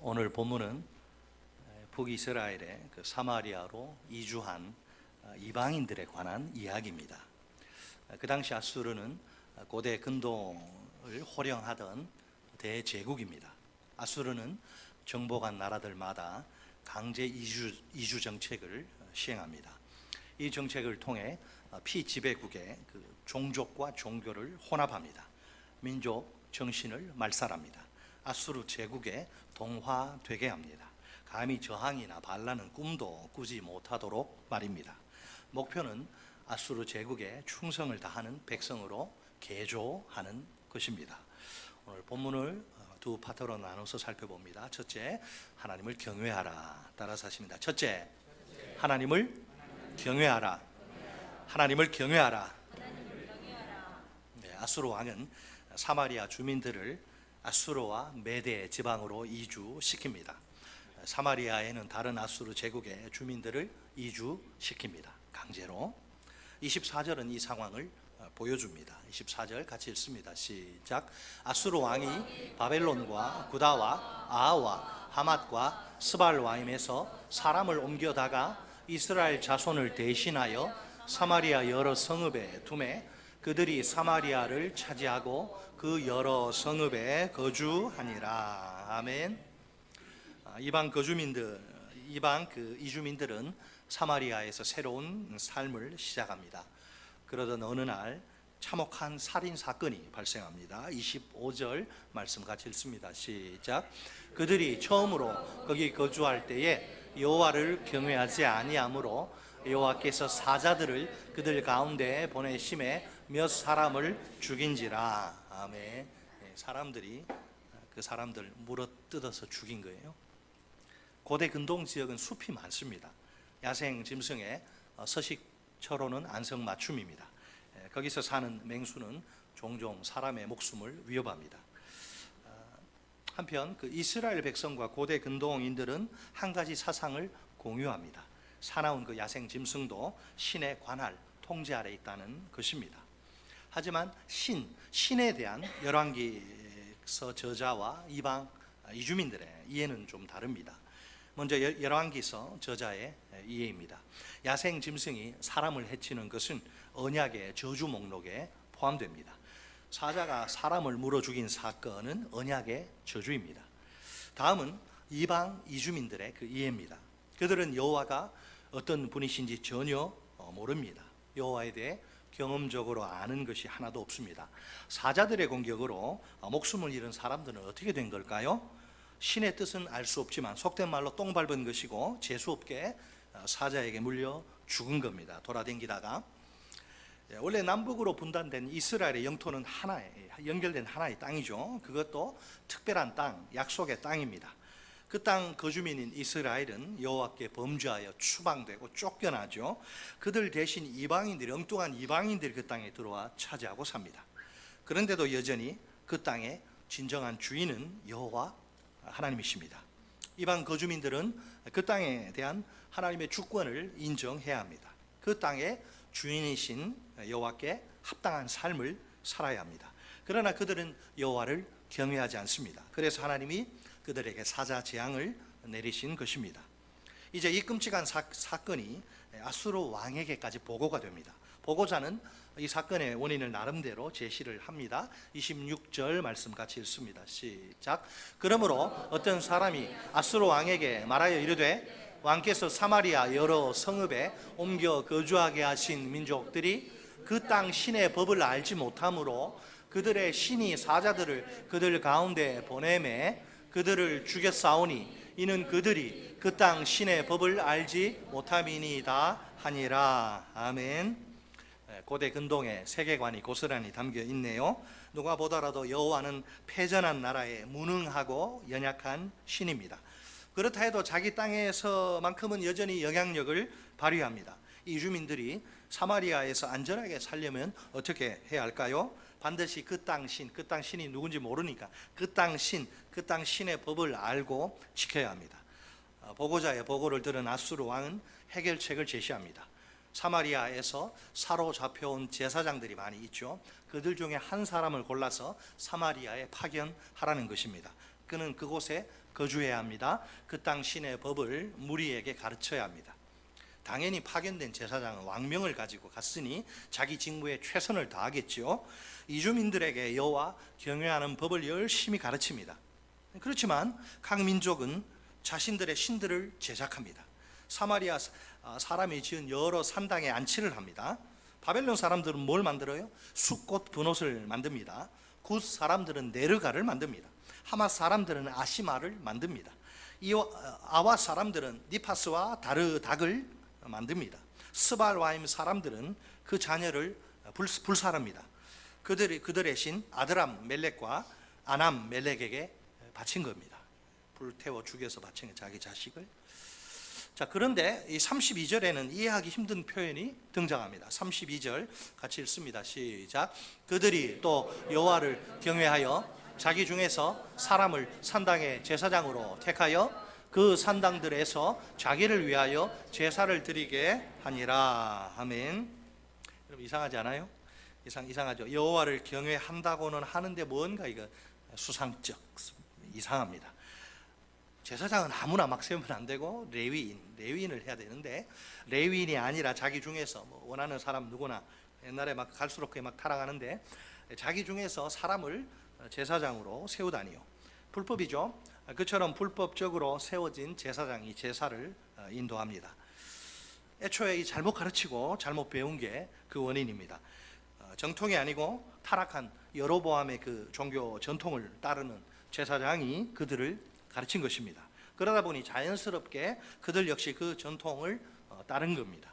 오늘 본문은 북이스라엘의 그 사마리아로 이주한 이방인들에 관한 이야기입니다. 그 당시 아수르는 고대 근동을 호령하던 대제국입니다. 아수르는 정복한 나라들마다 강제 이주 정책을 시행합니다. 이 정책을 통해 피지배국의 그 종족과 종교를 혼합합니다. 민족 정신을 말살합니다. 아수르 제국에 동화되게 합니다. 감히 저항이나 반란은 꿈도 꾸지 못하도록 말입니다. 목표는 아수르 제국에 충성을 다하는 백성으로 개조하는 것입니다. 오늘 본문을 두 파트로 나눠서 살펴봅니다. 첫째, 하나님을 경외하라. 따라서 하십니다. 첫째, 하나님을 경외하라. 하나님을 경외하라. 아수르 왕은 사마리아 주민들을 아수르와 메대 지방으로 이주시킵니다. 사마리아에는 다른 아수르 제국의 주민들을 이주시킵니다. 강제로. 24절은 이 상황을 보여줍니다. 24절 같이 읽습니다. 시작. 아수르 왕이 바벨론과 구다와 아하와 하맛과 스발와임에서 사람을 옮겨다가 이스라엘 자손을 대신하여 사마리아 여러 성읍에 두매 그들이 사마리아를 차지하고 그 여러 성읍에 거주하니라. 아멘. 이방 이주민들은 사마리아에서 새로운 삶을 시작합니다. 그러던 어느 날 참혹한 살인 사건이 발생합니다. 25절 말씀 같이 읽습니다. 시작. 그들이 처음으로 거기 거주할 때에 여호와를 경외하지 아니하므로 여호와께서 사자들을 그들 가운데 보내심에 몇 사람을 죽인지라. 아멘. 사람들이 그 사람들 물어뜯어서 죽인 거예요. 고대 근동 지역은 숲이 많습니다. 야생 짐승의 서식처로는 안성맞춤입니다. 거기서 사는 맹수는 종종 사람의 목숨을 위협합니다. 한편 그 이스라엘 백성과 고대 근동인들은 한 가지 사상을 공유합니다. 사나운 그 야생 짐승도 신의 관할 통제 아래 있다는 것입니다. 하지만 신에 대한 열왕기서 저자와 이방 이주민들의 이해는 좀 다릅니다. 먼저 열왕기서 저자의 이해입니다. 야생 짐승이 사람을 해치는 것은 언약의 저주 목록에 포함됩니다. 사자가 사람을 물어 죽인 사건은 언약의 저주입니다. 다음은 이방 이주민들의 그 이해입니다. 그들은 여호와가 어떤 분이신지 전혀 모릅니다. 여호와에 대해 경험적으로 아는 것이 하나도 없습니다. 사자들의 공격으로 목숨을 잃은 사람들은 어떻게 된 걸까요? 신의 뜻은 알 수 없지만 속된 말로 똥 밟은 것이고 재수없게 사자에게 물려 죽은 겁니다. 돌아다니다가. 원래 남북으로 분단된 이스라엘의 영토는 연결된 하나의 땅이죠. 그것도 특별한 땅, 약속의 땅입니다. 그 땅 거주민인 이스라엘은 여호와께 범죄하여 추방되고 쫓겨나죠. 그들 대신 엉뚱한 이방인들이 그 땅에 들어와 차지하고 삽니다. 그런데도 여전히 그 땅의 진정한 주인은 여호와 하나님이십니다. 이방 거주민들은 그 땅에 대한 하나님의 주권을 인정해야 합니다. 그 땅의 주인이신 여호와께 합당한 삶을 살아야 합니다. 그러나 그들은 여호와를 경외하지 않습니다. 그래서 하나님이 그들에게 사자 재앙을 내리신 것입니다. 이제 이 끔찍한 사건이 아수르 왕에게까지 보고가 됩니다. 보고자는 이 사건의 원인을 나름대로 제시를 합니다. 26절 말씀 같이 읽습니다. 시작. 그러므로 어떤 사람이 아수르 왕에게 말하여 이르되 왕께서 사마리아 여러 성읍에 옮겨 거주하게 하신 민족들이 그 땅 신의 법을 알지 못하므로 그들의 신이 사자들을 그들 가운데 보내매 그들을 죽였사오니 이는 그들이 그 땅 신의 법을 알지 못함이니이다 하니라. 아멘. 고대 근동의 세계관이 고스란히 담겨 있네요. 누가 보더라도 여호와는 패전한 나라에 무능하고 연약한 신입니다. 그렇다 해도 자기 땅에서만큼은 여전히 영향력을 발휘합니다. 이 주민들이 사마리아에서 안전하게 살려면 어떻게 해야 할까요? 반드시 그 땅 신이 누군지 모르니까 그 땅 신의 법을 알고 지켜야 합니다. 보고자의 보고를 들은 아수르 왕은 해결책을 제시합니다. 사마리아에서 사로잡혀온 제사장들이 많이 있죠. 그들 중에 한 사람을 골라서 사마리아에 파견하라는 것입니다. 그는 그곳에 거주해야 합니다. 그 땅 신의 법을 무리에게 가르쳐야 합니다. 당연히 파견된 제사장은 왕명을 가지고 갔으니 자기 직무에 최선을 다하겠지요. 이주민들에게 여호와 경외하는 법을 열심히 가르칩니다. 그렇지만 각 민족은 자신들의 신들을 제작합니다. 사마리아 사람이 지은 여러 산당에 안치를 합니다. 바벨론 사람들은 뭘 만들어요? 숫꽃 분옷을 만듭니다. 굿 사람들은 네르가를 만듭니다. 하맛 사람들은 아시마를 만듭니다. 아와 사람들은 니파스와 다르닥을 만듭니다. 스발와임 사람들은 그 자녀를 불살합니다. 그들의 신 아드람 멜렉과 아남 멜렉에게 바친 겁니다. 불태워 죽여서 바친 자기 자식을. 자, 그런데 이 32절에는 이해하기 힘든 표현이 등장합니다. 32절 같이 읽습니다. 시작. 그들이 또 여호와를 경외하여 자기 중에서 사람을 산당의 제사장으로 택하여 그 산당들에서 자기를 위하여 제사를 드리게 하니라. 아멘. 여러분 이상하지 않아요? 이상하죠. 여호와를 경외한다고는 하는데 뭔가 이거 수상적, 이상합니다. 제사장은 아무나 막 세우면 안 되고 레위인을 해야 되는데, 레위인이 아니라 자기 중에서 뭐 원하는 사람 누구나, 옛날에 막 갈수록 막 타락하는데 자기 중에서 사람을 제사장으로 세우다니요. 불법이죠. 그처럼 불법적으로 세워진 제사장이 제사를 인도합니다. 애초에 이 잘못 가르치고 잘못 배운 게 그 원인입니다. 정통이 아니고 타락한 여로보암의 그 종교 전통을 따르는 제사장이 그들을 가르친 것입니다. 그러다 보니 자연스럽게 그들 역시 그 전통을 따른 겁니다.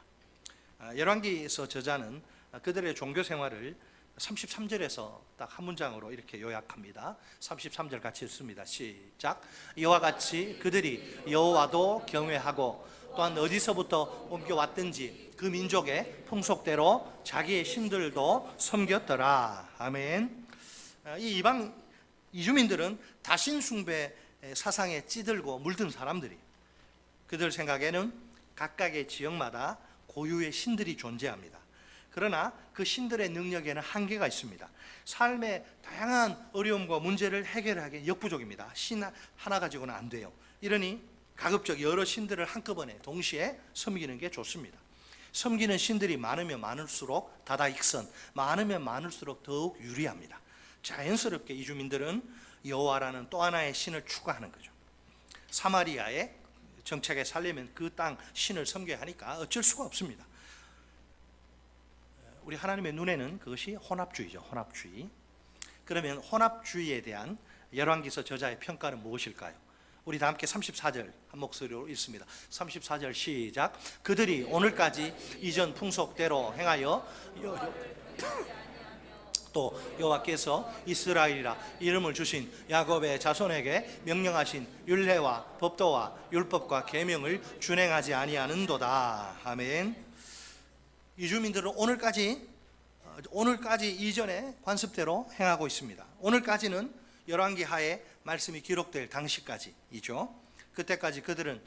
열왕기서 저자는 그들의 종교 생활을 33절에서 딱 한 문장으로 이렇게 요약합니다. 33절 같이 읽습니다. 시작. 이와 같이 그들이 여호와도 경외하고 또한 어디서부터 옮겨왔든지 그 민족의 풍속대로 자기의 신들도 섬겼더라. 아멘. 이 이방 이주민들은 다신 숭배 사상에 찌들고 물든 사람들이, 그들 생각에는 각각의 지역마다 고유의 신들이 존재합니다. 그러나 그 신들의 능력에는 한계가 있습니다. 삶의 다양한 어려움과 문제를 해결하기에 역부족입니다. 신 하나 가지고는 안 돼요. 이러니 가급적 여러 신들을 한꺼번에 동시에 섬기는 게 좋습니다. 섬기는 신들이 많으면 많을수록 다다익선, 많으면 많을수록 더욱 유리합니다. 자연스럽게 이주민들은 여호와라는 또 하나의 신을 추구하는 거죠. 사마리아의 정착에 살려면 그 땅 신을 섬겨야 하니까 어쩔 수가 없습니다. 우리 하나님의 눈에는 그것이 혼합주의죠. 혼합주의. 그러면 혼합주의에 대한 열왕기서 저자의 평가는 무엇일까요? 우리 다 함께 34절 한 목소리로 읽습니다. 34절 시작. 그들이 오늘까지 이전 풍속대로 행하여 또 여호와께서 이스라엘이라 이름을 주신 야곱의 자손에게 명령하신 율례와 법도와 율법과 계명을 준행하지 아니하는도다. 아멘. 이주민들은 오늘까지 이전의 관습대로 행하고 있습니다. 오늘까지는 열왕기 하에 말씀이 기록될 당시까지이죠. 그때까지 그들은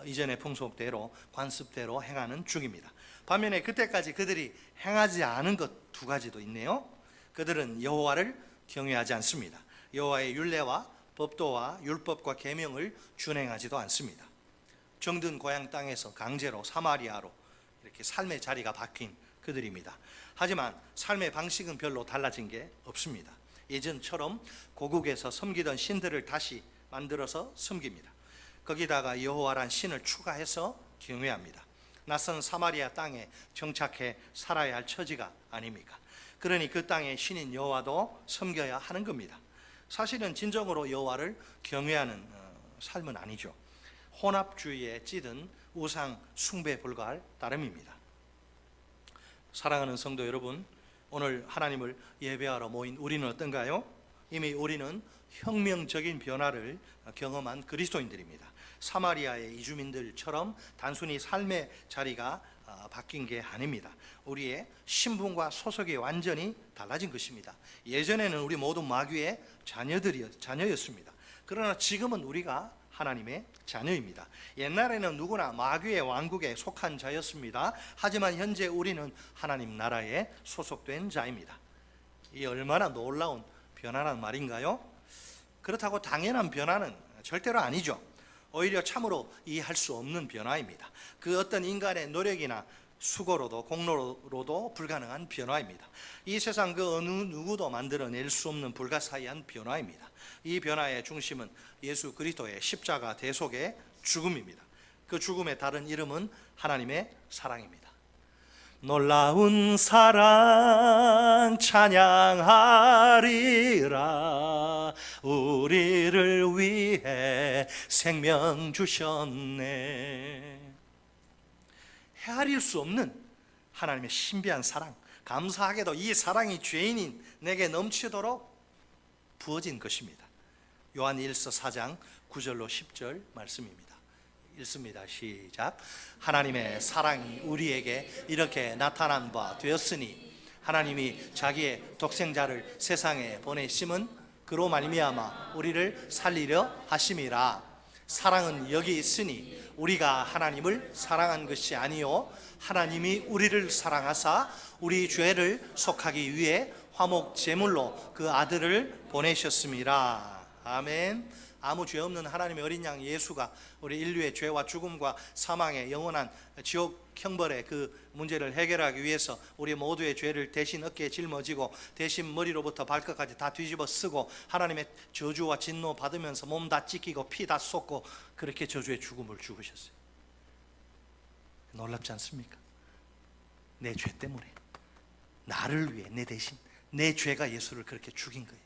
이전의 풍속대로 관습대로 행하는 중입니다. 반면에 그때까지 그들이 행하지 않은 것 두 가지도 있네요. 그들은 여호와를 경외하지 않습니다. 여호와의 율례와 법도와 율법과 계명을 준행하지도 않습니다. 정든 고향 땅에서 강제로 사마리아로 이렇게 삶의 자리가 바뀐 그들입니다. 하지만 삶의 방식은 별로 달라진 게 없습니다. 예전처럼 고국에서 섬기던 신들을 다시 만들어서 섬깁니다. 거기다가 여호와란 신을 추가해서 경외합니다. 낯선 사마리아 땅에 정착해 살아야 할 처지가 아닙니까? 그러니 그 땅의 신인 여호와도 섬겨야 하는 겁니다. 사실은 진정으로 여호와를 경외하는 삶은 아니죠. 혼합주의에 찌든 우상 숭배에 불과할 따름입니다. 사랑하는 성도 여러분, 오늘 하나님을 예배하러 모인 우리는 어떤가요? 이미 우리는 혁명적인 변화를 경험한 그리스도인들입니다. 사마리아의 이주민들처럼 단순히 삶의 자리가 바뀐 게 아닙니다. 우리의 신분과 소속이 완전히 달라진 것입니다. 예전에는 우리 모두 마귀의 자녀였습니다. 그러나 지금은 우리가 하나님의 자녀입니다. 옛날에는 누구나 마귀의 왕국에 속한 자였습니다. 하지만 현재 우리는 하나님 나라에 소속된 자입니다. 이 얼마나 놀라운 변화란 말인가요? 그렇다고 당연한 변화는 절대로 아니죠. 오히려 참으로 이해할 수 없는 변화입니다. 그 어떤 인간의 노력이나 수고로도 공로로도 불가능한 변화입니다. 이 세상 그 어느 누구도 만들어낼 수 없는 불가사의한 변화입니다. 이 변화의 중심은 예수 그리스도의 십자가 대속의 죽음입니다. 그 죽음의 다른 이름은 하나님의 사랑입니다. 놀라운 사랑 찬양하리라. 우리를 위해 생명 주셨네. 헤아릴 수 없는 하나님의 신비한 사랑, 감사하게도 이 사랑이 죄인인 내게 넘치도록 부어진 것입니다. 요한 1서 4장 9절로 10절 말씀입니다. 읽습니다. 시작. 하나님의 사랑이 우리에게 이렇게 나타난 바 되었으니 하나님이 자기의 독생자를 세상에 보내심은 그로 말미암아 우리를 살리려 하심이라. 사랑은 여기 있으니 우리가 하나님을 사랑한 것이 아니요 하나님이 우리를 사랑하사 우리 죄를 속하기 위해 화목 제물로 그 아들을 보내셨습니다. 아멘. 아무 죄 없는 하나님의 어린 양 예수가 우리 인류의 죄와 죽음과 사망의 영원한 지옥 형벌의 그 문제를 해결하기 위해서 우리 모두의 죄를 대신 어깨에 짊어지고 대신 머리로부터 발끝까지 다 뒤집어 쓰고 하나님의 저주와 진노 받으면서 몸 다 찢기고 피 다 쏟고 그렇게 저주의 죽음을 죽으셨어요. 놀랍지 않습니까? 내 죄 때문에, 나를 위해 내 대신 내 죄가 예수를 그렇게 죽인 거예요.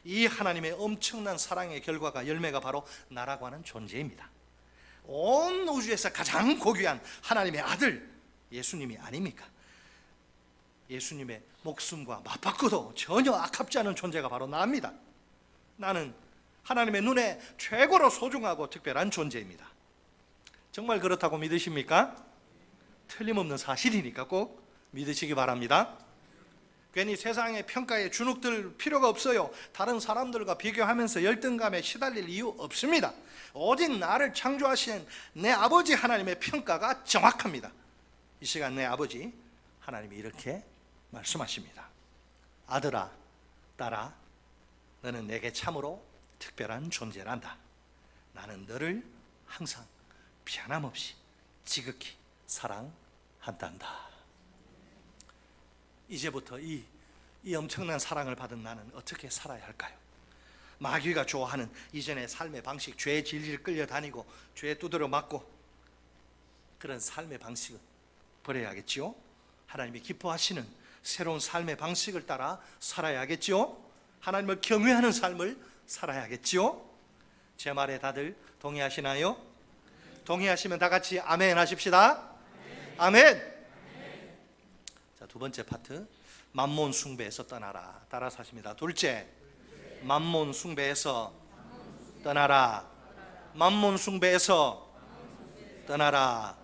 이 하나님의 엄청난 사랑의 결과가 열매가 바로 나라고 하는 존재입니다. 온 우주에서 가장 고귀한 하나님의 아들 예수님이 아닙니까? 예수님의 목숨과 맞바꿔도 전혀 아깝지 않은 존재가 바로 나입니다. 나는 하나님의 눈에 최고로 소중하고 특별한 존재입니다. 정말 그렇다고 믿으십니까? 틀림없는 사실이니까 꼭 믿으시기 바랍니다. 괜히 세상의 평가에 주눅들 필요가 없어요. 다른 사람들과 비교하면서 열등감에 시달릴 이유 없습니다. 오직 나를 창조하신 내 아버지 하나님의 평가가 정확합니다. 이 시간 내 아버지 하나님이 이렇게 말씀하십니다. 아들아, 딸아, 너는 내게 참으로 특별한 존재란다. 나는 너를 항상 변함없이 지극히 사랑한단다. 이제부터 이 엄청난 사랑을 받은 나는 어떻게 살아야 할까요? 마귀가 좋아하는 이전의 삶의 방식, 죄의 진리를 끌려다니고 죄에 두드려 맞고 그런 삶의 방식은 버려야겠지요. 하나님이 기뻐하시는 새로운 삶의 방식을 따라 살아야겠지요. 하나님을 경외하는 삶을 살아야겠지요. 제 말에 다들 동의하시나요? 동의하시면 다 같이 아멘 하십시다. 아멘. 자, 두 번째 파트, 만몬 숭배에서 떠나라. 따라서 하십니다. 둘째, 만몬 숭배에서 떠나라. 만몬 숭배에서 떠나라.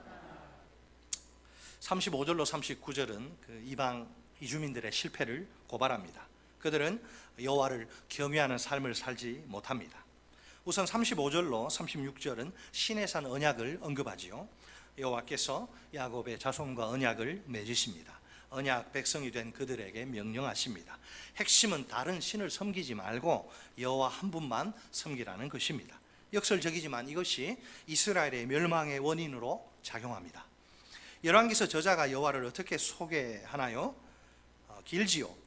35절로 39절은 그 이방 이주민들의 실패를 고발합니다. 그들은 여호와를 경외하는 삶을 살지 못합니다. 우선 35절로 36절은 신에 산 언약을 언급하지요. 여호와께서 야곱의 자손과 언약을 맺으십니다. 언약 백성이 된 그들에게 명령하십니다. 핵심은 다른 신을 섬기지 말고 여호와 한 분만 섬기라는 것입니다. 역설적이지만 이것이 이스라엘의 멸망의 원인으로 작용합니다. 열왕기서 저자가 여호와를 어떻게 소개하나요? 길지요.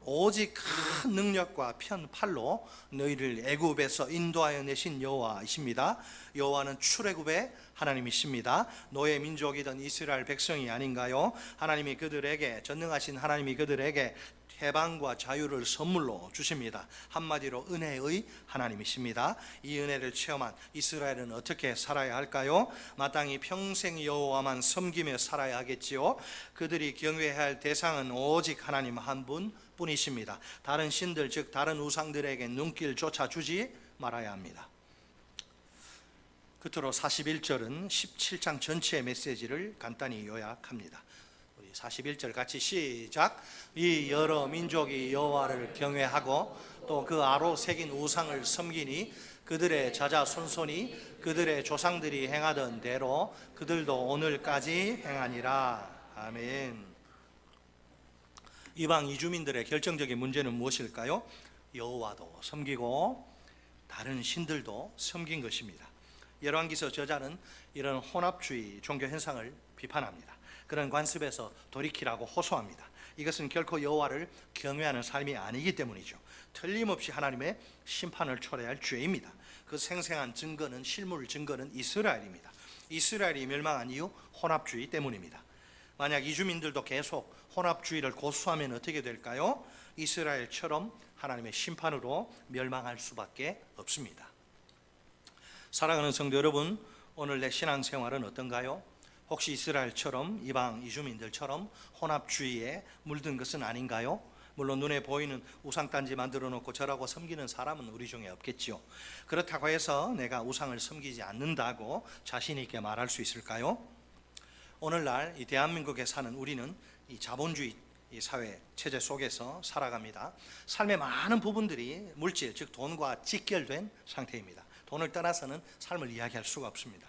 오직 큰 능력과 편 팔로 너희를 애굽에서 인도하여 내신 여호와이십니다. 여호와는 출애굽의 하나님이십니다. 노예 민족이던 이스라엘 백성이 아닌가요? 하나님이 그들에게, 전능하신 하나님이 그들에게 해방과 자유를 선물로 주십니다. 한마디로 은혜의 하나님이십니다. 이 은혜를 체험한 이스라엘은 어떻게 살아야 할까요? 마땅히 평생 여호와만 섬기며 살아야 하겠지요. 그들이 경외해야 할 대상은 오직 하나님 한 분뿐이십니다. 다른 신들, 즉 다른 우상들에게 눈길조차 주지 말아야 합니다. 끝으로 41절은 17장 전체의 메시지를 간단히 요약합니다. 41절 같이 시작. 이 여러 민족이 여호와를 경외하고 또 그 아로 새긴 우상을 섬기니 그들의 자자손손이 그들의 조상들이 행하던 대로 그들도 오늘까지 행하니라. 아멘. 이방 이주민들의 결정적인 문제는 무엇일까요? 여호와도 섬기고 다른 신들도 섬긴 것입니다. 열왕기서 저자는 이런 혼합주의 종교 현상을 비판합니다. 그런 관습에서 돌이키라고 호소합니다. 이것은 결코 여호와를 경외하는 삶이 아니기 때문이죠. 틀림없이 하나님의 심판을 초래할 죄입니다. 그 생생한 증거는, 실물 증거는 이스라엘입니다. 이스라엘이 멸망한 이유 혼합주의 때문입니다. 만약 이주민들도 계속 혼합주의를 고수하면 어떻게 될까요? 이스라엘처럼 하나님의 심판으로 멸망할 수밖에 없습니다. 사랑하는 성도 여러분, 오늘 내 신앙생활은 어떤가요? 혹시 이스라엘처럼, 이방 이주민들처럼 혼합주의에 물든 것은 아닌가요? 물론 눈에 보이는 우상단지 만들어 놓고 절하고 섬기는 사람은 우리 중에 없겠죠. 그렇다고 해서 내가 우상을 섬기지 않는다고 자신 있게 말할 수 있을까요? 오늘날 이 대한민국에 사는 우리는 이 자본주의 이 사회 체제 속에서 살아갑니다. 삶의 많은 부분들이 물질, 즉 돈과 직결된 상태입니다. 돈을 떠나서는 삶을 이야기할 수가 없습니다.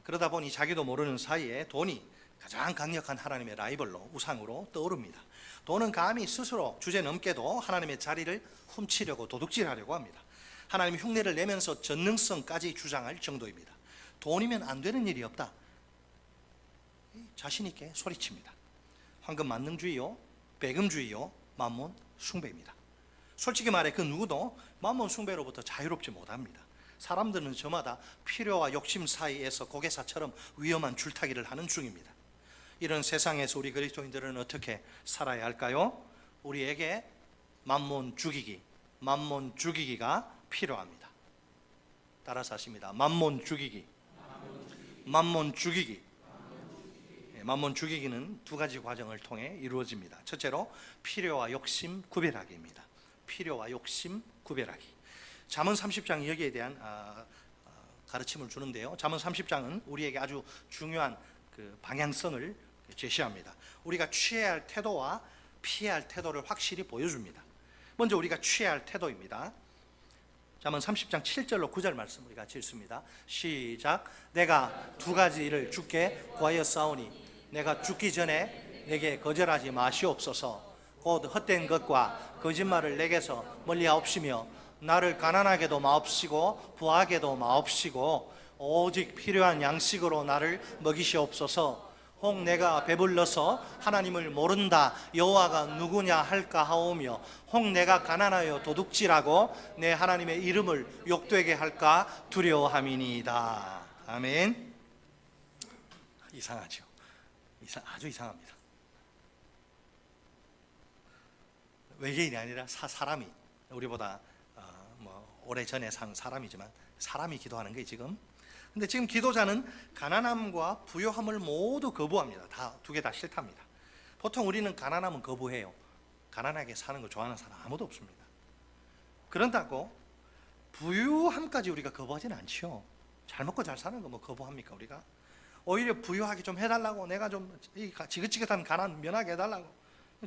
그러다 보니 자기도 모르는 사이에 돈이 가장 강력한 하나님의 라이벌로, 우상으로 떠오릅니다. 돈은 감히 스스로 주제넘게도 하나님의 자리를 훔치려고, 도둑질하려고 합니다. 하나님의 흉내를 내면서 전능성까지 주장할 정도입니다. 돈이면 안 되는 일이 없다, 자신 있게 소리칩니다. 황금 만능주의요, 배금주의요, 만몬 숭배입니다. 솔직히 말해 그 누구도 만몬 숭배로부터 자유롭지 못합니다. 사람들은 저마다 필요와 욕심 사이에서 고개사처럼 위험한 줄타기를 하는 중입니다. 이런 세상에서 우리 그리스도인들은 어떻게 살아야 할까요? 우리에게 만몬 죽이기가 필요합니다. 따라서 하십니다. 만몬 죽이기. 만몬 죽이기는 두 가지 과정을 통해 이루어집니다. 첫째로 필요와 욕심 구별하기입니다. 필요와 욕심 구별하기. 잠언 30장이 여기에 대한 가르침을 주는데요. 잠언 30장은 우리에게 아주 중요한 그 방향성을 제시합니다. 우리가 취해야 할 태도와 피해야 할 태도를 확실히 보여줍니다. 먼저 우리가 취해야 할 태도입니다. 잠언 30장 7절로 9절 말씀 우리 같이 읽습니다. 시작. 내가 두 가지 일을 주께 구하였사오니 내가 죽기 전에 내게 거절하지 마시옵소서. 곧 헛된 것과 거짓말을 내게서 멀리하옵시며 나를 가난하게도 마옵시고 부하게도 마옵시고 오직 필요한 양식으로 나를 먹이시옵소서. 혹 내가 배불러서 하나님을 모른다 여호와가 누구냐 할까 하오며 혹 내가 가난하여 도둑질하고 내 하나님의 이름을 욕되게 할까 두려워함이니이다. 아멘. 이상하죠. 아주 이상합니다. 외계인이 아니라 사람이, 우리보다 오래전에 산 사람이지만 사람이 기도하는 게 지금. 근데 지금 기도자는 가난함과 부요함을 모두 거부합니다. 두 개 다 싫답니다. 보통 우리는 가난함은 거부해요. 가난하게 사는 거 좋아하는 사람 아무도 없습니다. 그런다고 부유함까지 우리가 거부하지는 않죠. 잘 먹고 잘 사는 거 뭐 거부합니까 우리가? 오히려 부유하게 좀 해달라고, 내가 좀 지긋지긋한 가난 면하게 해달라고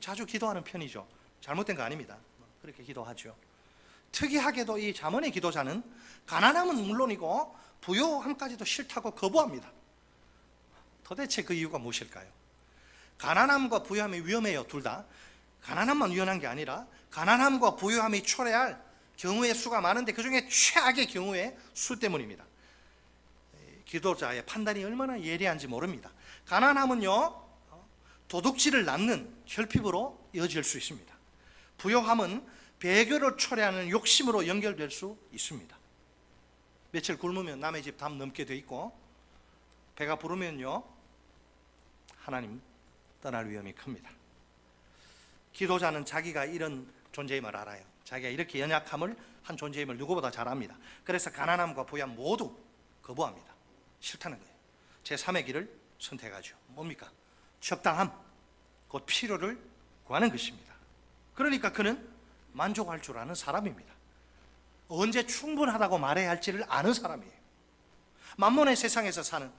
자주 기도하는 편이죠. 잘못된 거 아닙니다. 그렇게 기도하죠. 특이하게도 이 잠언의 기도자는 가난함은 물론이고 부요함까지도 싫다고 거부합니다. 도대체 그 이유가 무엇일까요? 가난함과 부요함이 위험해요. 둘 다. 가난함만 위험한 게 아니라 가난함과 부요함이 초래할 경우의 수가 많은데 그 중에 최악의 경우의 수 때문입니다. 기도자의 판단이 얼마나 예리한지 모릅니다. 가난함은요, 도둑질을 낳는 혈핍으로 이어질 수 있습니다. 부요함은 배교를 초래하는 욕심으로 연결될 수 있습니다. 며칠 굶으면 남의 집 담 넘게 돼 있고, 배가 부르면요 하나님 떠날 위험이 큽니다. 기도자는 자기가 이런 존재임을 알아요. 자기가 이렇게 연약함을 한 존재임을 누구보다 잘 압니다. 그래서 가난함과 부요함 모두 거부합니다. 싫다는 거예요. 제3의 길을 선택하죠. 뭡니까? 적당함, 곧 필요를 구하는 것입니다. 그러니까 그는 만족할 줄 아는 사람입니다. 언제 충분하다고 말해야 할지를 아는 사람이에요. 만몬의 세상에서 사는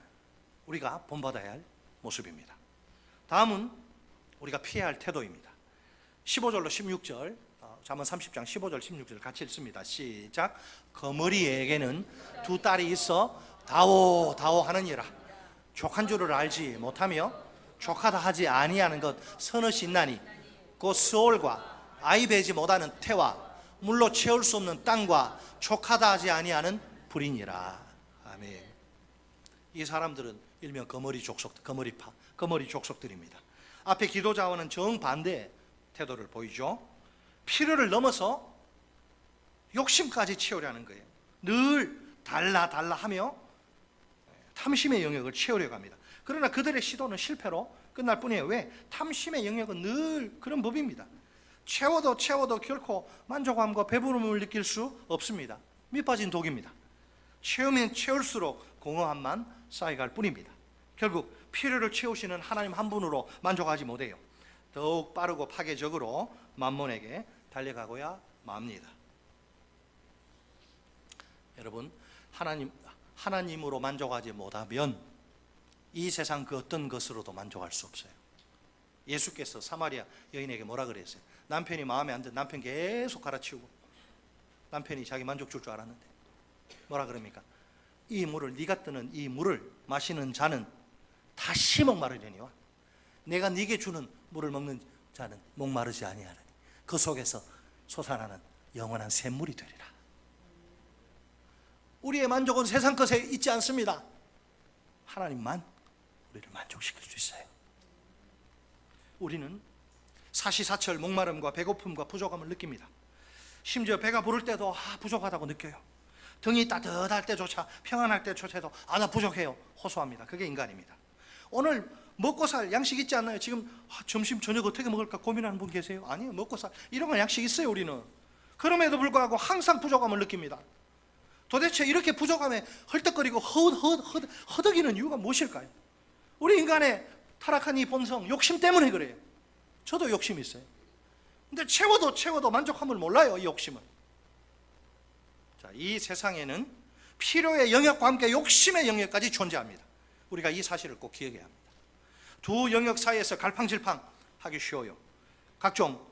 우리가 본받아야 할 모습입니다. 다음은 우리가 피해야 할 태도입니다. 15절로 16절, 잠언 30장 15절 16절 같이 읽습니다. 시작. 거머리에게는 두 딸이 있어 다오 하느니라. 족한 줄을 알지 못하며 족하다 하지 아니하는 것 서너시 있나니 곧 스올과 아이 베지 못하는 태와 물로 채울 수 없는 땅과 족하다 하지 아니하는 불이니라. 아멘. 이 사람들은 일명 거머리 족속들입니다. 앞에 기도자와는 정반대의 태도를 보이죠. 필요를 넘어서 욕심까지 채우려는 거예요. 늘 달라 하며 탐심의 영역을 채우려고 합니다. 그러나 그들의 시도는 실패로 끝날 뿐이에요. 왜? 탐심의 영역은 늘 그런 법입니다. 채워도 결코 만족함과 배부름을 느낄 수 없습니다. 밑빠진 독입니다. 채우면 채울수록 공허함만 쌓여갈 뿐입니다. 결국 필요를 채우시는 하나님 한 분으로 만족하지 못해요. 더욱 빠르고 파괴적으로 만몬에게 달려가고야 맙니다. 여러분, 하나님으로 만족하지 못하면 이 세상 그 어떤 것으로도 만족할 수 없어요. 예수께서 사마리아 여인에게 뭐라 그랬어요? 남편이 마음에 안 든 남편 계속 갈아치우고 남편이 자기 만족 줄 알았는데 뭐라 그럽니까? 이 물을, 네가 뜨는 이 물을 마시는 자는 다시 목마르려니와 내가 네게 주는 물을 먹는 자는 목마르지 아니하느니 그 속에서 솟아나는 영원한 샘물이 되리라. 우리의 만족은 세상 것에 있지 않습니다. 하나님만 우리를 만족시킬 수 있어요. 우리는 사시사철 목마름과 배고픔과 부족함을 느낍니다. 심지어 배가 부를 때도 부족하다고 느껴요. 등이 따뜻할 때조차, 평안할 때조차도 나 부족해요 호소합니다. 그게 인간입니다. 오늘 먹고 살 양식 있지 않나요? 지금 점심 저녁 어떻게 먹을까 고민하는 분 계세요? 아니요, 먹고 살 이런 건 양식 있어요. 우리는 그럼에도 불구하고 항상 부족함을 느낍니다. 도대체 이렇게 부족함에 헐떡거리고 허덕이는 이유가 무엇일까요? 우리 인간의 타락한 이 본성, 욕심 때문에 그래요. 저도 욕심이 있어요. 근데 채워도 만족함을 몰라요. 이 욕심은. 자, 이 세상에는 필요의 영역과 함께 욕심의 영역까지 존재합니다. 우리가 이 사실을 꼭 기억해야 합니다. 두 영역 사이에서 갈팡질팡 하기 쉬워요. 각종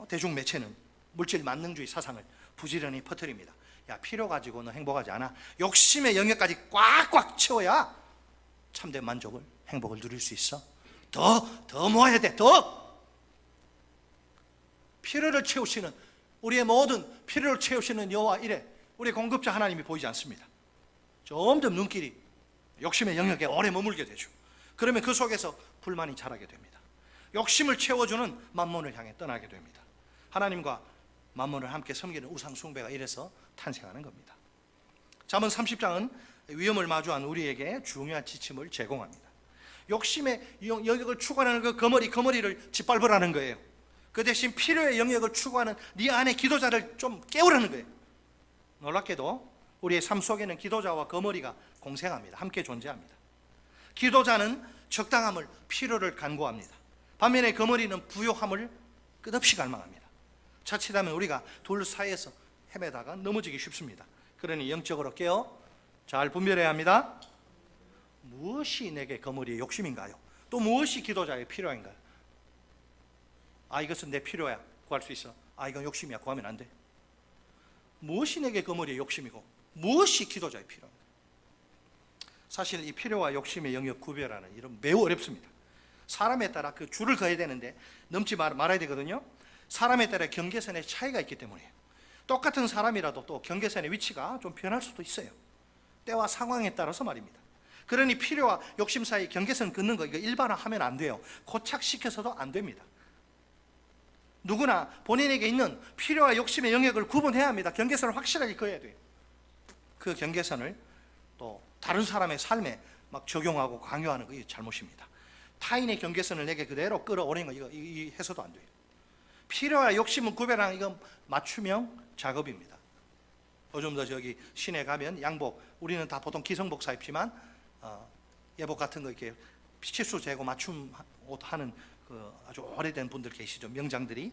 대중매체는 물질 만능주의 사상을 부지런히 퍼뜨립니다. 야, 필요 가지고는 행복하지 않아. 욕심의 영역까지 꽉꽉 채워야 참된 만족을, 행복을 누릴 수 있어. 더 모아야 돼. 더 필요를 채우시는, 우리의 모든 필요를 채우시는 여호와 이래 우리 공급자 하나님이 보이지 않습니다. 점점 눈길이 욕심의 영역에 오래 머물게 되죠. 그러면 그 속에서 불만이 자라게 됩니다. 욕심을 채워주는 만몬을 향해 떠나게 됩니다. 하나님과 만몬을 함께 섬기는 우상 숭배가 이래서 탄생하는 겁니다. 잠언 30장은 위험을 마주한 우리에게 중요한 지침을 제공합니다. 욕심의 영역을 추구하는 그 거머리를 짓밟으라는 거예요. 그 대신 필요의 영역을 추구하는 네 안에 기도자를 좀 깨우라는 거예요. 놀랍게도 우리의 삶 속에는 기도자와 거머리가 공생합니다. 함께 존재합니다. 기도자는 적당함을, 필요를 간구합니다. 반면에 거머리는 부요함을 끝없이 갈망합니다. 자칫하면 우리가 둘 사이에서 헤매다가 넘어지기 쉽습니다. 그러니 영적으로 깨어 잘 분별해야 합니다. 무엇이 내게 거머리의 욕심인가요? 또 무엇이 기도자의 필요인가요? 이것은 내 필요야, 구할 수 있어. 이건 욕심이야, 구하면 안 돼. 무엇이 내게 거머리의 욕심이고 무엇이 기도자의 필요인가? 사실 이 필요와 욕심의 영역 구별하는 일은 매우 어렵습니다. 사람에 따라 그 줄을 그어야 되는데 넘지 말아야 되거든요. 사람에 따라 경계선의 차이가 있기 때문이에요. 똑같은 사람이라도 또 경계선의 위치가 좀 변할 수도 있어요. 때와 상황에 따라서 말입니다. 그러니 필요와 욕심 사이 경계선 긋는 거 이거 일반화하면 안 돼요. 고착시켜서도 안 됩니다. 누구나 본인에게 있는 필요와 욕심의 영역을 구분해야 합니다. 경계선을 확실하게 그어야 돼요. 그 경계선을 또 다른 사람의 삶에 막 적용하고 강요하는 거 이게 잘못입니다. 타인의 경계선을 내게 그대로 끌어오르는 거 이거 해서도 안 돼요. 필요와 욕심은 구별하는 이건 맞춤형 작업입니다. 요즘도 저기 시내 가면 양복, 우리는 다 보통 기성복사 입지만 예복 같은 거 이렇게 치수 재고 맞춤 옷 하는 그 아주 오래된 분들 계시죠. 명장들이.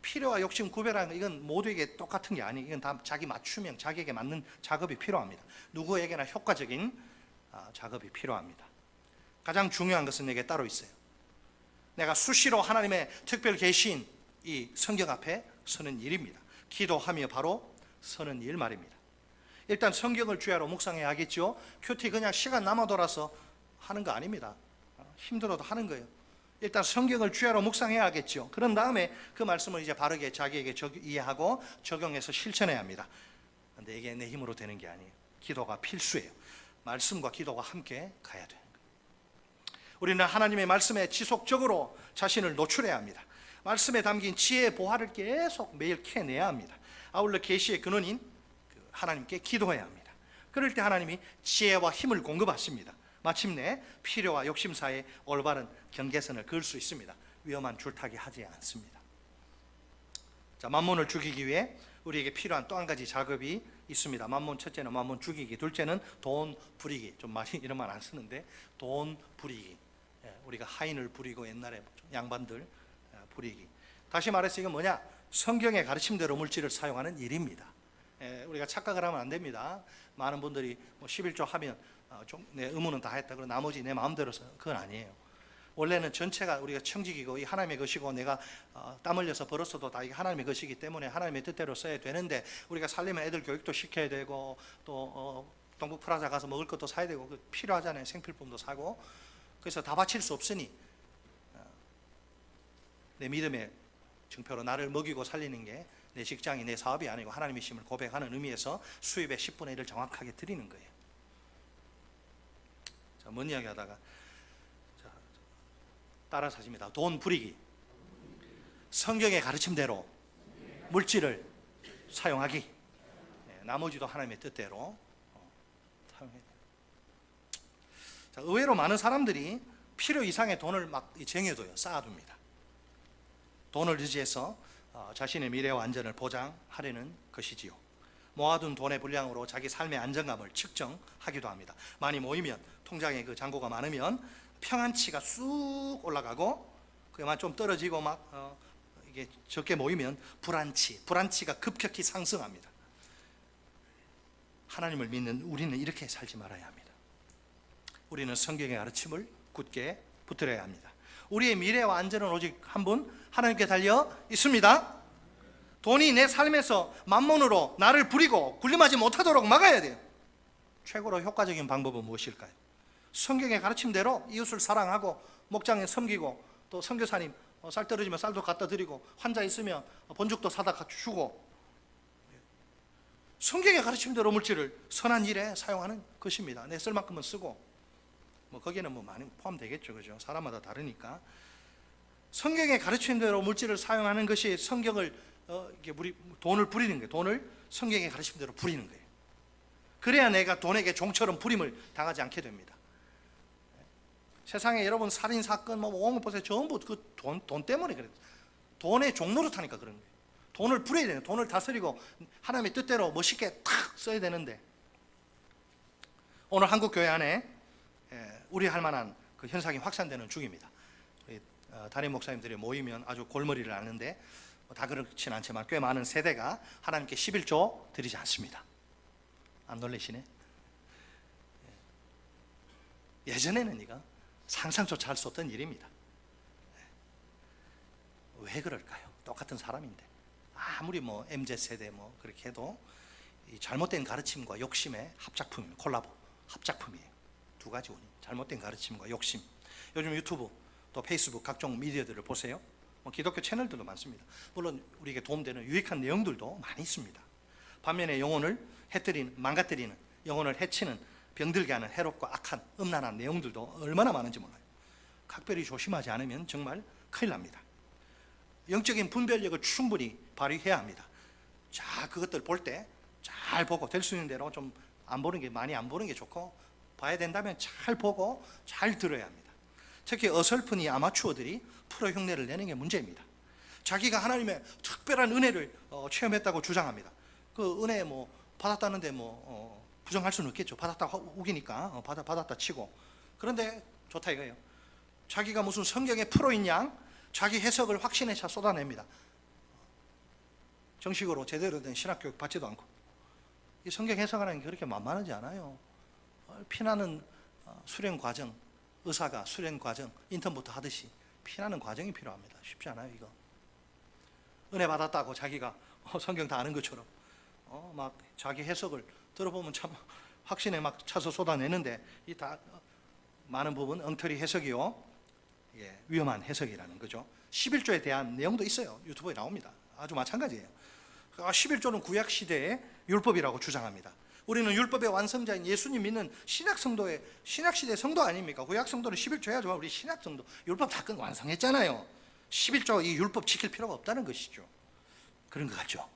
필요와 욕심 구별하는 거 이건 모두에게 똑같은 게 아니에요. 이건 다 자기 맞춤형, 자기에게 맞는 작업이 필요합니다. 누구에게나 효과적인 작업이 필요합니다. 가장 중요한 것은 내게 따로 있어요. 내가 수시로 하나님의 특별 계시인 이 성경 앞에 서는 일입니다. 기도하며 바로 서는 일 말입니다. 일단 성경을 주야로 묵상해야 하겠죠. 큐티 그냥 시간 남아 돌아서 하는 거 아닙니다. 힘들어도 하는 거예요. 일단 성경을 주야로 묵상해야겠죠. 그런 다음에 그 말씀을 이제 바르게 자기에게 이해하고 적용해서 실천해야 합니다. 그런데 이게 내 힘으로 되는 게 아니에요. 기도가 필수예요. 말씀과 기도가 함께 가야 돼요. 우리는 하나님의 말씀에 지속적으로 자신을 노출해야 합니다. 말씀에 담긴 지혜의 보화를 계속 매일 캐내야 합니다. 아울러 계시의 근원인 하나님께 기도해야 합니다. 그럴 때 하나님이 지혜와 힘을 공급하십니다. 마침내 필요와 욕심 사이에 올바른 경계선을 그을 수 있습니다. 위험한 줄타기 하지 않습니다. 자, 만몬을 죽이기 위해 우리에게 필요한 또 한 가지 작업이 있습니다. 만몬, 첫째는 만몬 죽이기, 둘째는 돈 부리기. 좀 많이 이런 말 안 쓰는데 돈 부리기. 우리가 하인을 부리고 옛날에 양반들 부리기. 다시 말해서 이건 뭐냐? 성경의 가르침대로 물질을 사용하는 일입니다. 우리가 착각을 하면 안 됩니다. 많은 분들이 뭐 11조 하면 내 의무는 다 했다. 그리고 나머지 내 마음대로서 그건 아니에요. 원래는 전체가 우리가 청직이고 이 하나님의 것이고 내가 땀 흘려서 벌었어도 다 이게 하나님의 것이기 때문에 하나님의 뜻대로 써야 되는데 우리가 살려면 애들 교육도 시켜야 되고 또 동북 프라자 가서 먹을 것도 사야 되고 필요하잖아요. 생필품도 사고. 그래서 다 바칠 수 없으니 내 믿음의 증표로 나를 먹이고 살리는 게 내 직장이 내 사업이 아니고 하나님의 힘을 고백하는 의미에서 수입의 10분의 1을 정확하게 드리는 거예요. 자, 뭔 이야기 하다가 따라서 하십니다. 돈 부리기. 성경의 가르침대로 물질을 사용하기. 나머지도 하나님의 뜻대로 사용해야 돼요. 자, 의외로 많은 사람들이 필요 이상의 돈을 막 쟁여둬요. 쌓아둡니다. 돈을 의지해서 자신의 미래와 안전을 보장하려는 것이지요. 모아둔 돈의 분량으로 자기 삶의 안정감을 측정하기도 합니다. 많이 모이면 통장에 그 잔고가 많으면 평안치가 쑥 올라가고 그만 좀 떨어지고 막 이게 적게 모이면 불안치가 급격히 상승합니다. 하나님을 믿는 우리는 이렇게 살지 말아야 합니다. 우리는 성경의 가르침을 굳게 붙들어야 합니다. 우리의 미래와 안전은 오직 한 분 하나님께 달려 있습니다. 돈이 내 삶에서 만몬으로 나를 부리고 군림하지 못하도록 막아야 돼요. 최고로 효과적인 방법은 무엇일까요? 성경의 가르침대로 이웃을 사랑하고 목장에 섬기고 또 선교사님 쌀 떨어지면 쌀도 갖다 드리고 환자 있으면 본죽도 사다 주고 성경의 가르침대로 물질을 선한 일에 사용하는 것입니다. 내 쓸 만큼은 쓰고 뭐 거기에는 뭐 많이 포함되겠죠, 그죠? 사람마다 다르니까 성경의 가르침대로 물질을 사용하는 것이 성경을 우리 돈을 부리는 거예요. 돈을 성경의 가르침대로 부리는 거예요. 그래야 내가 돈에게 종처럼 부림을 당하지 않게 됩니다. 세상에 여러분 살인 사건 뭐 온갖 보세요. 전부 그 돈 때문에 그래요. 돈의 종노릇하니까 그런 거예요. 돈을 부려야 되는, 돈을 다스리고 하나님의 뜻대로 멋있게 탁 써야 되는데 오늘 한국 교회 안에 우려할 만한 그 현상이 확산되는 중입니다. 우리 담임 목사님들이 모이면 아주 골머리를 앓는데 다 그렇진 않지만 꽤 많은 세대가 하나님께 11조 드리지 않습니다. 안 놀라시네? 예전에는 이거 상상조차 할 수 없던 일입니다. 왜 그럴까요? 똑같은 사람인데 아무리 뭐 MZ세대 뭐 그렇게 해도 이 잘못된 가르침과 욕심의 합작품입니다. 콜라보 합작품이에요. 두 가지 원인. 잘못된 가르침과 욕심. 요즘 유튜브 또 페이스북 각종 미디어들을 보세요. 기독교 채널들도 많습니다. 물론 우리에게 도움되는 유익한 내용들도 많이 있습니다. 반면에 영혼을 해뜨리는, 망가뜨리는, 영혼을 해치는, 병들게 하는 해롭고 악한 음란한 내용들도 얼마나 많은지 몰라요. 각별히 조심하지 않으면 정말 큰일 납니다. 영적인 분별력을 충분히 발휘해야 합니다. 자, 그것들 볼 때 잘 보고 될 수 있는 대로 좀 안 보는 게 많이 안 보는 게 좋고 봐야 된다면 잘 보고 잘 들어야 합니다. 특히 어설픈 이 아마추어들이 프로 흉내를 내는 게 문제입니다. 자기가 하나님의 특별한 은혜를 체험했다고 주장합니다. 그 은혜 뭐 받았다는데 뭐 부정할 수는 없겠죠. 받았다 우기니까 받았다 치고. 그런데 좋다 이거예요. 자기가 무슨 성경의 프로인 양 자기 해석을 확신에 차 쏟아냅니다. 정식으로 제대로 된 신학교육 받지도 않고. 이 성경 해석하는 게 그렇게 만만하지 않아요. 피나는 수련 과정, 의사가 수련 과정 인턴부터 하듯이 피나는 과정이 필요합니다. 쉽지 않아요 이거. 은혜 받았다고 자기가 성경 다 아는 것처럼 막 자기 해석을 들어보면 참 확신에 막 차서 쏟아내는데 이 다 많은 부분 엉터리 해석이요. 위험한 해석이라는 거죠. 11조에 대한 내용도 있어요. 유튜브에 나옵니다. 아주 마찬가지예요. 11조는 구약 시대의 율법이라고 주장합니다. 우리는 율법의 완성자인 예수님 믿는 신약 성도의 신약 시대 성도 아닙니까? 구약 성도는 11조 해야지만 우리 신약 성도 율법 다 완성했잖아요. 11조 이 율법 지킬 필요가 없다는 것이죠. 그런 것 같죠.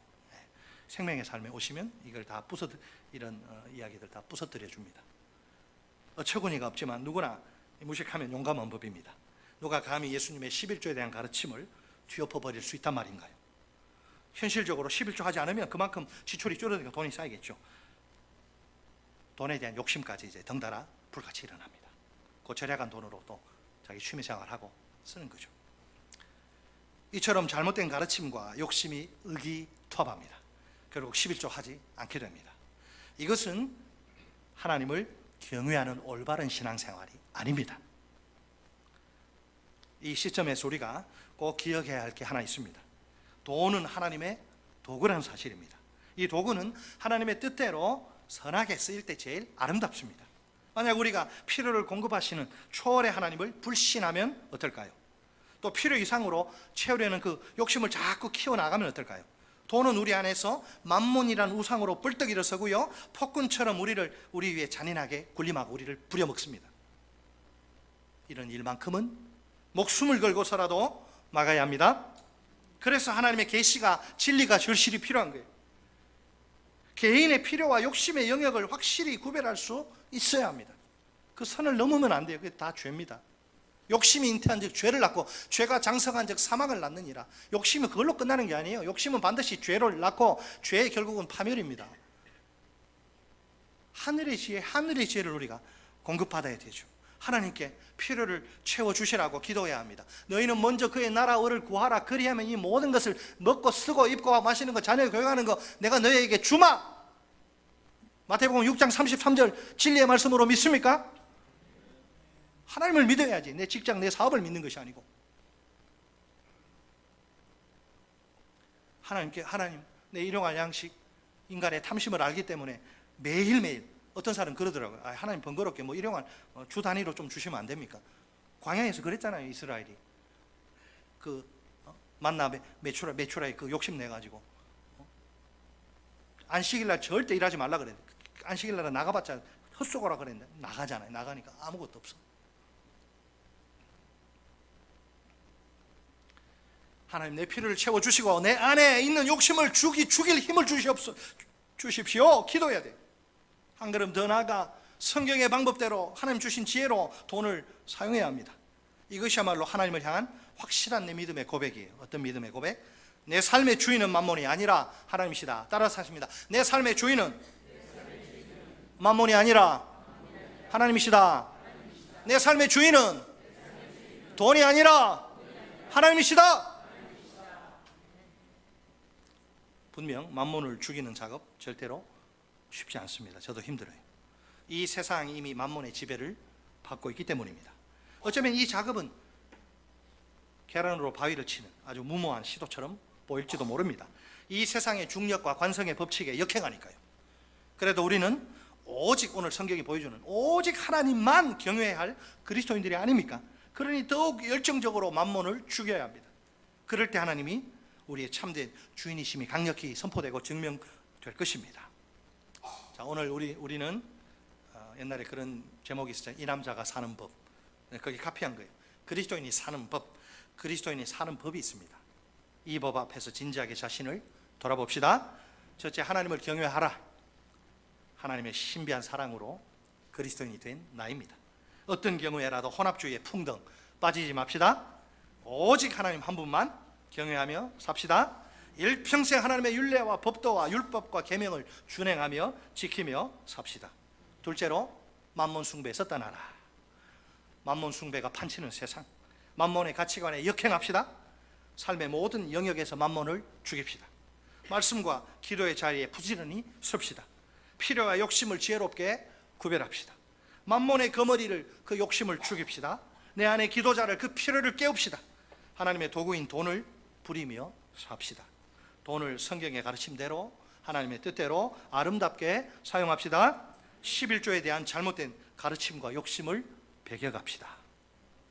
생명의 삶에 오시면 이걸 다 이런 이야기들 다 부서뜨려 줍니다. 어처구니가 없지만 누구나 무식하면 용감한 법입니다. 누가 감히 예수님의 11조에 대한 가르침을 뒤엎어버릴 수 있단 말인가요? 현실적으로 11조 하지 않으면 그만큼 지출이 줄어드니까 돈이 쌓이겠죠. 돈에 대한 욕심까지 이제 덩달아 불같이 일어납니다. 그 절약한 돈으로 또 자기 취미생활하고 쓰는 거죠. 이처럼 잘못된 가르침과 욕심이 의기투합합니다. 결국 11조 하지 않게 됩니다. 이것은 하나님을 경외하는 올바른 신앙생활이 아닙니다. 이 시점에서 우리가 꼭 기억해야 할 게 하나 있습니다. 돈은 하나님의 도구라는 사실입니다. 이 도구는 하나님의 뜻대로 선하게 쓰일 때 제일 아름답습니다. 만약 우리가 필요를 공급하시는 초월의 하나님을 불신하면 어떨까요? 또 필요 이상으로 채우려는 그 욕심을 자꾸 키워나가면 어떨까요? 돈은 우리 안에서 만몬이라는 우상으로 뿔떡 일어서고요, 폭군처럼 우리 위에 잔인하게 군림하고 우리를 부려먹습니다. 이런 일만큼은 목숨을 걸고서라도 막아야 합니다. 그래서 하나님의 계시가, 진리가 절실히 필요한 거예요. 개인의 필요와 욕심의 영역을 확실히 구별할 수 있어야 합니다. 그 선을 넘으면 안 돼요. 그게 다 죄입니다. 욕심이 잉태한 즉 죄를 낳고 죄가 장성한 즉 사망을 낳느니라. 욕심은 그걸로 끝나는 게 아니에요. 욕심은 반드시 죄를 낳고 죄의 결국은 파멸입니다. 하늘의 지혜를 우리가 공급받아야 되죠. 하나님께 필요를 채워주시라고 기도해야 합니다. 너희는 먼저 그의 나라를 구하라. 그리하면 이 모든 것을 먹고 쓰고 입고 마시는 것, 자녀 교육하는 것 내가 너희에게 주마. 마태복음 6장 33절 진리의 말씀으로 믿습니까? 하나님을 믿어야지. 내 직장, 내 사업을 믿는 것이 아니고. 하나님 내 일용할 양식, 인간의 탐심을 알기 때문에 매일매일 어떤 사람은 그러더라고요. 하나님 번거롭게 일용할 주 단위로 좀 주시면 안 됩니까? 광야에서 그랬잖아요. 이스라엘이 그 만나 메추라에 그 욕심 내 가지고 안식일날 절대 일하지 말라 그랬는데, 안식일날에 나가봤자 헛쏘거라 그랬는데 나가잖아요. 나가니까 아무것도 없어. 하나님 내 필요를 채워주시고 내 안에 있는 욕심을 죽일 힘을 주십시오. 기도해야 돼요. 한 걸음 더 나아가 성경의 방법대로 하나님 주신 지혜로 돈을 사용해야 합니다. 이것이야말로 하나님을 향한 확실한 내 믿음의 고백이에요. 어떤 믿음의 고백? 내 삶의 주인은 만몬이 아니라 하나님이시다. 따라서 하십니다. 내 삶의 주인은 만몬이 아니라 하나님이시다. 내 삶의 주인은 돈이 아니라 하나님이시다. 분명 만몬을 죽이는 작업 절대로 쉽지 않습니다. 저도 힘들어요. 이 세상이 이미 만몬의 지배를 받고 있기 때문입니다. 어쩌면 이 작업은 계란으로 바위를 치는 아주 무모한 시도처럼 보일지도 모릅니다. 이 세상의 중력과 관성의 법칙에 역행하니까요. 그래도 우리는 오직 오늘 성경이 보여주는 오직 하나님만 경외해야 할 그리스도인들이 아닙니까? 그러니 더욱 열정적으로 만몬을 죽여야 합니다. 그럴 때 하나님이 우리의 참된 주인이심이 강력히 선포되고 증명될 것입니다. 자, 오늘 우리는 옛날에 그런 제목이 있었잖아요. 이 남자가 사는 법. 거기 카피한 거예요. 그리스도인이 사는 법. 그리스도인이 사는 법이 있습니다. 이 법 앞에서 진지하게 자신을 돌아봅시다. 첫째, 하나님을 경외하라. 하나님의 신비한 사랑으로 그리스도인이 된 나입니다. 어떤 경우에라도 혼합주의에 풍덩 빠지지 맙시다. 오직 하나님 한 분만 경외하며 삽시다. 일평생 하나님의 율례와 법도와 율법과 계명을 준행하며 지키며 삽시다. 둘째로 만몬 숭배에서 떠나라. 만몬 숭배가 판치는 세상, 만몬의 가치관에 역행합시다. 삶의 모든 영역에서 만몬을 죽입시다. 말씀과 기도의 자리에 부지런히 섭시다. 필요와 욕심을 지혜롭게 구별합시다. 만몬의 거머리를, 그 욕심을 죽입시다. 내 안에 기도자를, 그 필요를 깨웁시다. 하나님의 도구인 돈을 부리며 삽시다. 돈을 성경의 가르침대로 하나님의 뜻대로 아름답게 사용합시다. 11조에 대한 잘못된 가르침과 욕심을 배격합시다.